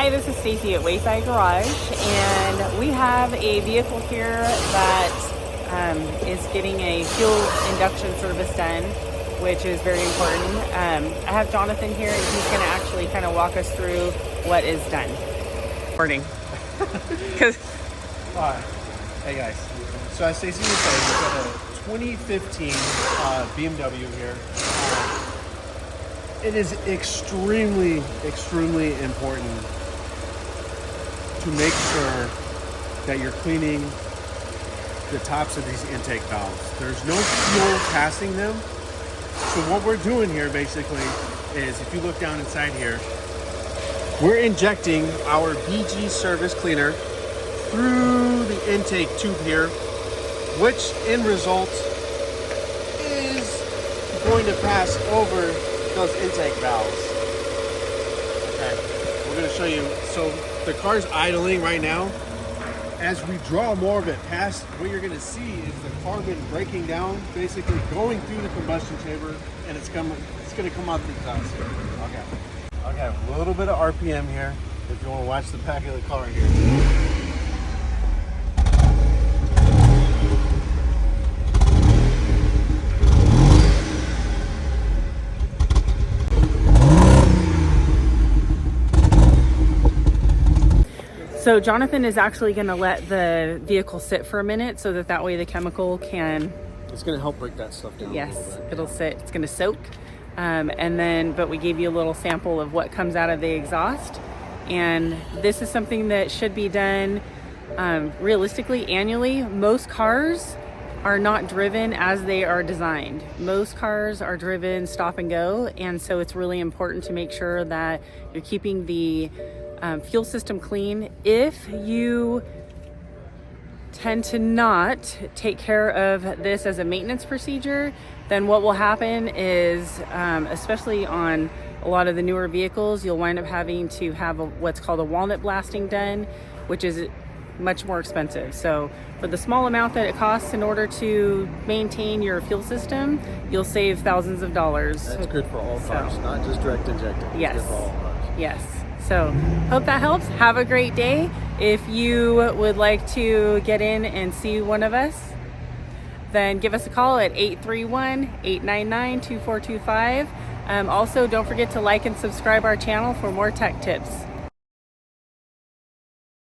Hi, this is Stacy at Wayside Garage, and we have a vehicle here that is getting a fuel induction service done, which is very important. I have Jonathan here, and he's going to actually kind of walk us through what is done. Morning. Because hey guys, so as Stacy was saying, we've got a 2015 BMW here. It is extremely important to make sure that you're cleaning the tops of these intake valves. There's no fuel passing them. So what we're doing here basically is, if you look down inside here, we're injecting our BG service cleaner through the intake tube here, which in result is going to pass over those intake valves. Okay, we're going to show you. So the car's idling right now. As we draw more of it past, what you're going to see is the carbon breaking down, basically going through the combustion chamber, and it's going to come out the exhaust here. Okay, a little bit of RPM here if you want to watch the back of the car here. So Jonathan is actually going to let the vehicle sit for a minute so that way the chemical can... It's going to help break that stuff down. Yes, a little bit. it'll sit. It's going to soak. But we gave you a little sample of what comes out of the exhaust. And this is something that should be done realistically annually. Most cars are not driven as they are designed. Most cars are driven stop and go. And so it's really important to make sure that you're keeping the fuel system clean. If you tend to not take care of this as a maintenance procedure, then what will happen is, especially on a lot of the newer vehicles, you'll wind up having to have what's called a walnut blasting done, which is much more expensive. So for the small amount that it costs in order to maintain your fuel system, you'll save thousands of dollars. That's good for all cars, not just direct injected. Yes. It's good for all cars. Yes. So hope that helps. Have a great day. If you would like to get in and see one of us, then give us a call at 831-899-2425. Also, don't forget to like and subscribe our channel for more tech tips.